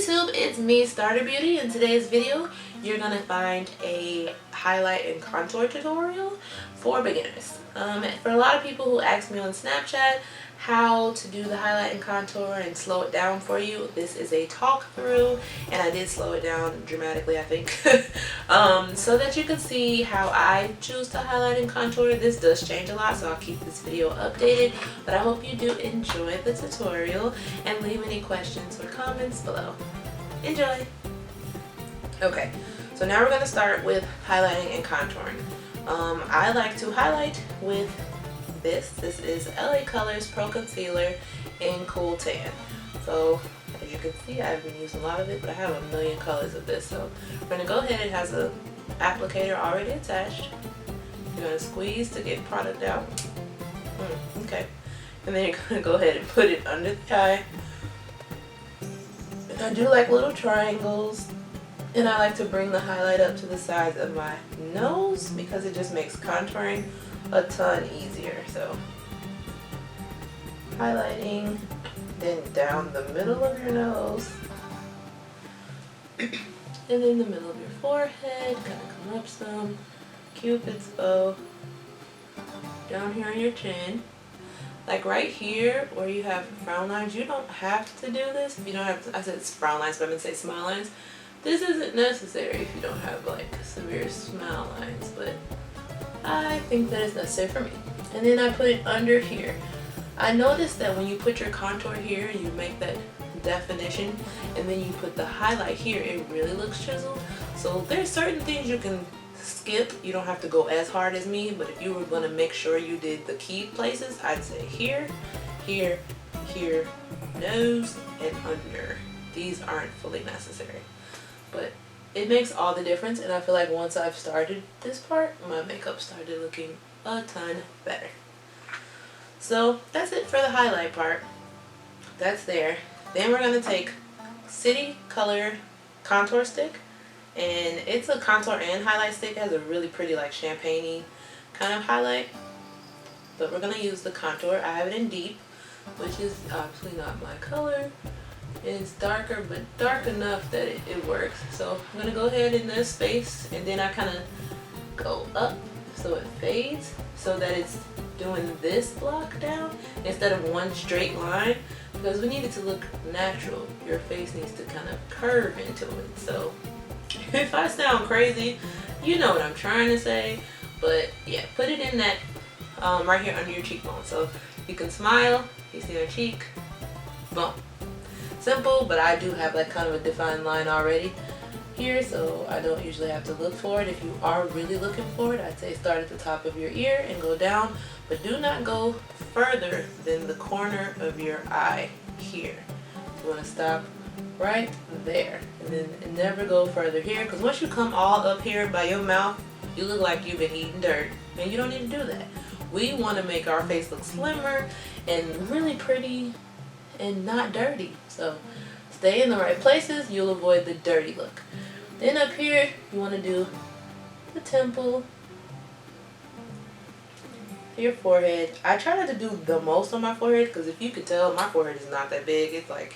YouTube, it's me, Starter Beauty. In today's video, you're gonna find a highlight and contour tutorial for beginners. For a lot of people who ask me on Snapchat how to do the highlight and contour and slow it down for you, this is a talk through, and I did slow it down dramatically, I think, so that you can see how I choose to highlight and contour. This does change a lot, so I'll keep this video updated, but I hope you do enjoy the tutorial and leave any questions or comments below. Enjoy! Okay, so now we're going to start with highlighting and contouring. I like to highlight with this is LA Colors Pro Concealer in Cool Tan. So as you can see, I've been using a lot of it, but I have a million colors of this. So we're going to go ahead, it has a applicator already attached. You're going to squeeze to get product out. Okay. And then you're going to go ahead and put it under the eye. And I do like little triangles. And I like to bring the highlight up to the sides of my nose because it just makes contouring a ton easier. So highlighting, then down the middle of your nose, and then the middle of your forehead, kind of come up some, Cupid's bow, down here on your chin. Like right here where you have frown lines, you don't have to do this. If you don't have to, I said it's frown lines, but I'm going to say smile lines. This isn't necessary if you don't have like severe smile lines, but I think that is necessary for me. And then I put it under here. I noticed that when you put your contour here, you make that definition, and then you put the highlight here, it really looks chiseled. So there's certain things you can skip. You don't have to go as hard as me, but if you were going to make sure you did the key places, I'd say here, here, here, nose, and under. These aren't fully necessary, but it makes all the difference, and I feel like once I've started this part, my makeup started looking a ton better. So that's it for the highlight part. That's there. Then we're going to take City Color Contour Stick, and it's a contour and highlight stick. It has a really pretty like champagne-y kind of highlight, but we're going to use the contour. I have it in deep, which is obviously not my color. It's darker, but dark enough that it works. So I'm going to go ahead in this space, and then I kind of go up so it fades, so that it's doing this block down instead of one straight line, because we need it to look natural. Your face needs to kind of curve into it. So if I sound crazy, you know what I'm trying to say. But yeah, put it in that right here under your cheekbone. So you can smile, you see your cheek, boom. Simple, but I do have like kind of a defined line already here, so I don't usually have to look for it. If you are really looking for it, I'd say start at the top of your ear and go down, but do not go further than the corner of your eye here. You want to stop right there, and then never go further here, because once you come all up here by your mouth, you look like you've been eating dirt, and you don't need to do that. We want to make our face look slimmer and really pretty and not dirty. So stay in the right places, you'll avoid the dirty look. Then up here, you want to do the temple, your forehead. I try not to do the most on my forehead, because if you could tell, my forehead is not that big. It's like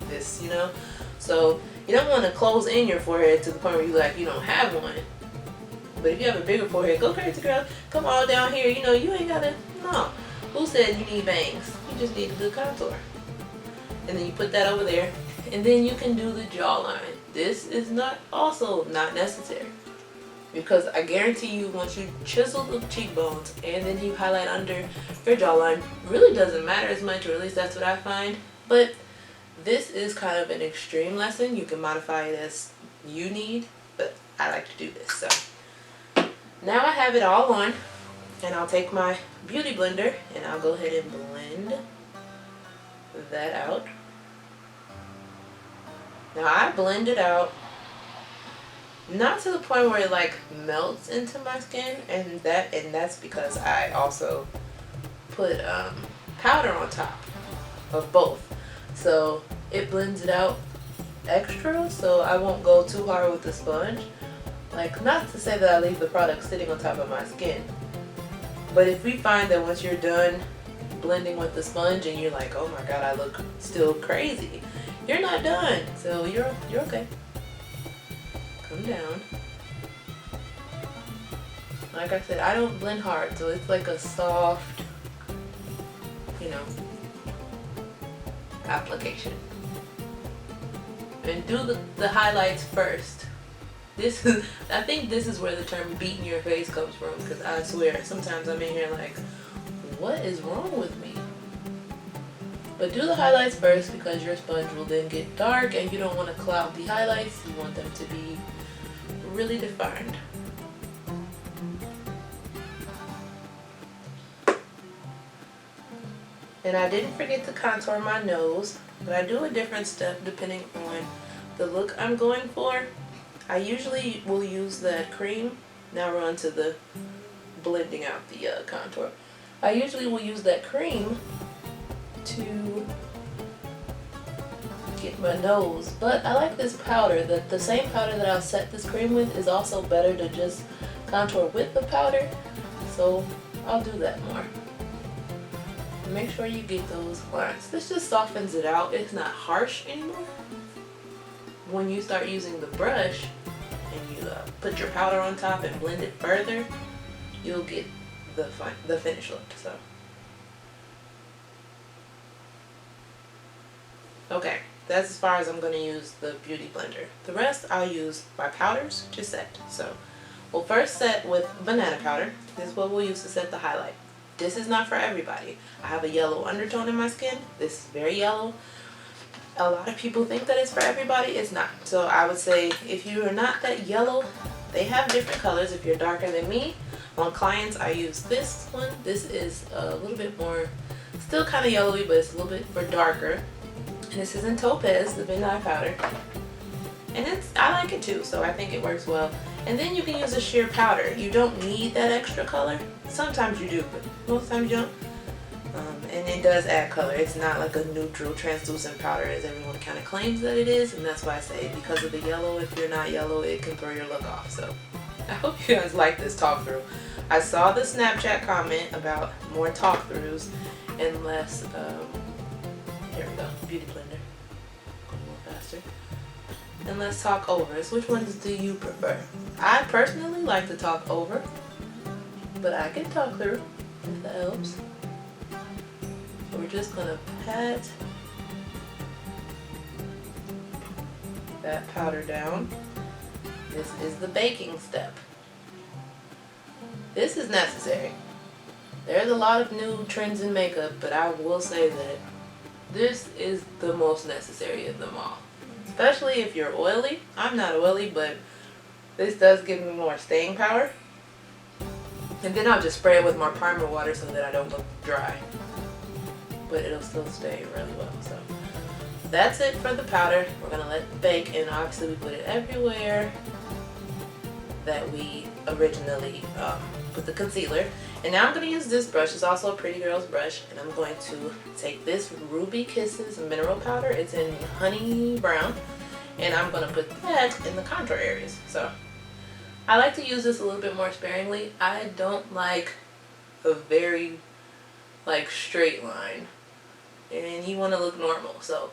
this, you know. So you don't want to close in your forehead to the point where you like you don't have one. But if you have a bigger forehead, go crazy, girl. Come all down here. You know, you ain't gotta. No. Who said you need bangs? You just need to do contour. And then you put that over there, and then you can do the jawline. This is also not necessary, because I guarantee you once you chisel the cheekbones and then you highlight under your jawline, really doesn't matter as much, or at least that's what I find. But this is kind of an extreme lesson. You can modify it as you need, but I like to do this. So now I have it all on, and I'll take my beauty blender and I'll go ahead and blend that out. Now I blend it out not to the point where it like melts into my skin, and that's because I also put powder on top of both, so it blends it out extra, so I won't go too hard with the sponge. Like, not to say that I leave the product sitting on top of my skin, but if we find that once you're done blending with the sponge and you're like, oh my god, I look still crazy, You're not done, so you're okay. Come down. Like I said, I don't blend hard, so it's like a soft, you know, application. And do the highlights first. This is, I think this is where the term beating your face comes from, because I swear sometimes I'm in here like, what is wrong with me? But do the highlights first, because your sponge will then get dark and you don't want to cloud the highlights. You want them to be really defined. And I didn't forget to contour my nose, but I do a different step depending on the look I'm going for. I usually will use that cream. Now we're on to the blending out the contour. I usually will use that cream to get my nose, but I like this powder. The same powder that I'll set this cream with is also better to just contour with the powder, so I'll do that more. Make sure you get those lines. This just softens it out. It's not harsh anymore. When you start using the brush and you put your powder on top and blend it further, you'll get the finished look. So, okay, that's as far as I'm going to use the beauty blender. The rest I'll use my powders to set. So we'll first set with banana powder. This is what we'll use to set the highlight. This is not for everybody. I have a yellow undertone in my skin. This is very yellow. A lot of people think that it's for everybody. It's not. So I would say if you are not that yellow, they have different colors. If you're darker than me, on clients I use this one. This is a little bit more, still kind of yellowy, but it's a little bit more darker. And this is in Topaz, the midnight powder. And I like it too, so I think it works well. And then you can use a sheer powder. You don't need that extra color. Sometimes you do, but most times you don't. And it does add color. It's not like a neutral translucent powder as everyone kind of claims that it is. And that's why I say because of the yellow, if you're not yellow, it can throw your look off. So I hope you guys like this talk through. I saw the Snapchat comment about more talk throughs and less, here we go, beauty blender. Go a little faster. And let's talk overs. Which ones do you prefer? I personally like to talk over, but I can talk through if that helps. So we're just gonna pat that powder down. This is the baking step. This is necessary. There's a lot of new trends in makeup, but I will say that this is the most necessary of them all. Especially if you're oily. I'm not oily, but this does give me more staying power. And then I'll just spray it with more primer water so that I don't look dry. But it'll still stay really well. So that's it for the powder. We're gonna let it bake, and obviously we put it everywhere that we originally put the concealer. And now I'm going to use this brush. It's also a Pretty Girl's brush, and I'm going to take this Ruby Kisses mineral powder. It's in honey brown, and I'm going to put that in the contour areas. So I like to use this a little bit more sparingly. I don't like a very straight line, and you want to look normal. So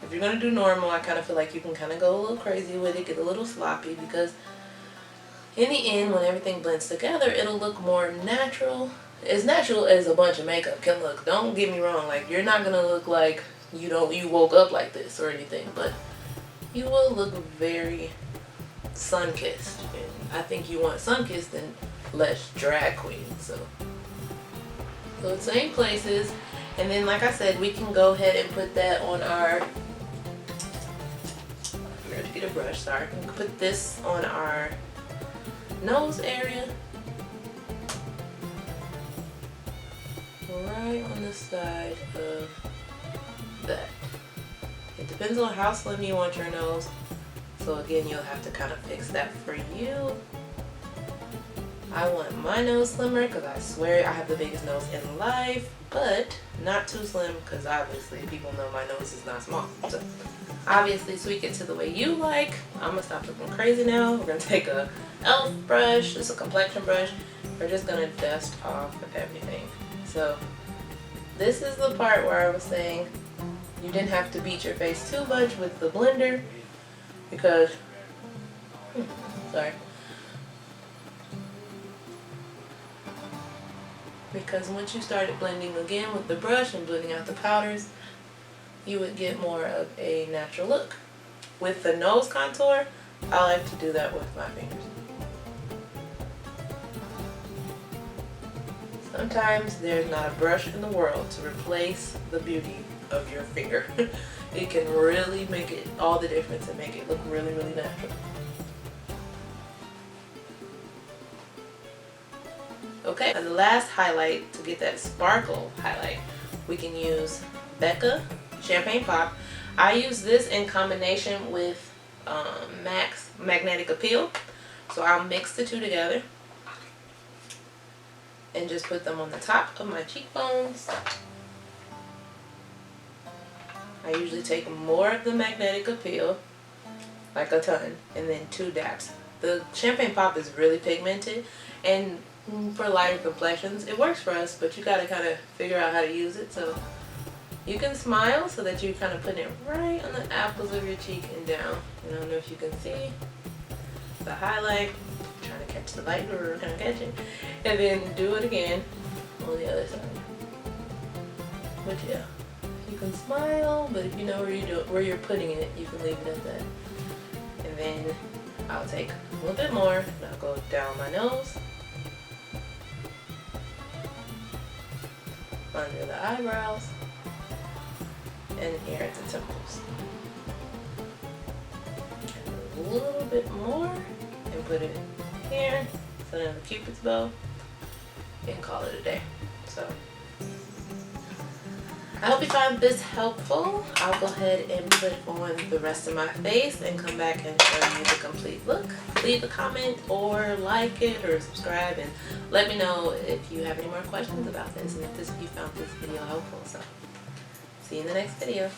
if you're going to do normal, I kind of feel like you can kind of go a little crazy with it, get a little sloppy, because in the end, when everything blends together, it'll look more natural. As natural as a bunch of makeup can look. Don't get me wrong, you're not gonna look like you woke up like this or anything, but you will look very sun-kissed. And I think you want sun-kissed and less drag queen. So same places, and then like I said, we can go ahead and put that on our, I'm going to get a brush, sorry. We can put this on our nose area, right on the side of that. It depends on how slim you want your nose, so again, you'll have to kind of fix that for you. I want my nose slimmer because I swear I have the biggest nose in life, but not too slim because obviously people know my nose is not small. So obviously tweak it to the way you like. I'm gonna stop looking crazy now. We're gonna take a e.l.f. brush, it's a complexion brush. We're just gonna dust off everything. So this is the part where I was saying You didn't have to beat your face too much with the blender because, sorry. Because once you started blending again with the brush and blending out the powders, you would get more of a natural look. With the nose contour, I like to do that with my fingers. Sometimes there's not a brush in the world to replace the beauty of your finger. It can really make it all the difference and make it look really, really natural. Okay, and the last highlight, to get that sparkle highlight, we can use Becca Champagne Pop. I use this in combination with MAC's Magnetic Appeal. So I'll mix the two together and just put them on the top of my cheekbones. I usually take more of the Magnetic Appeal, like a ton, and then 2 dabs. The Champagne Pop is really pigmented, and for lighter complexions it works for us, but you gotta kind of figure out how to use it. So you can smile so that you're kind of putting it right on the apples of your cheek and down. I don't know if you can see the highlight. I'm trying to catch the light, or kind of catch it, and then do it again on the other side. But yeah, you can smile, but if you know where you're putting it, you can leave it at that. And then I'll take a little bit more and I'll go down my nose, under the eyebrows, and here at the temples. And a little bit more and put it here, so then the cupid's bow, and call it a day. So I hope you found this helpful. I'll go ahead and put on the rest of my face and come back and show you the complete look. Leave a comment or like it or subscribe, and let me know if you have any more questions about this and if you found this video helpful. So see you in the next video.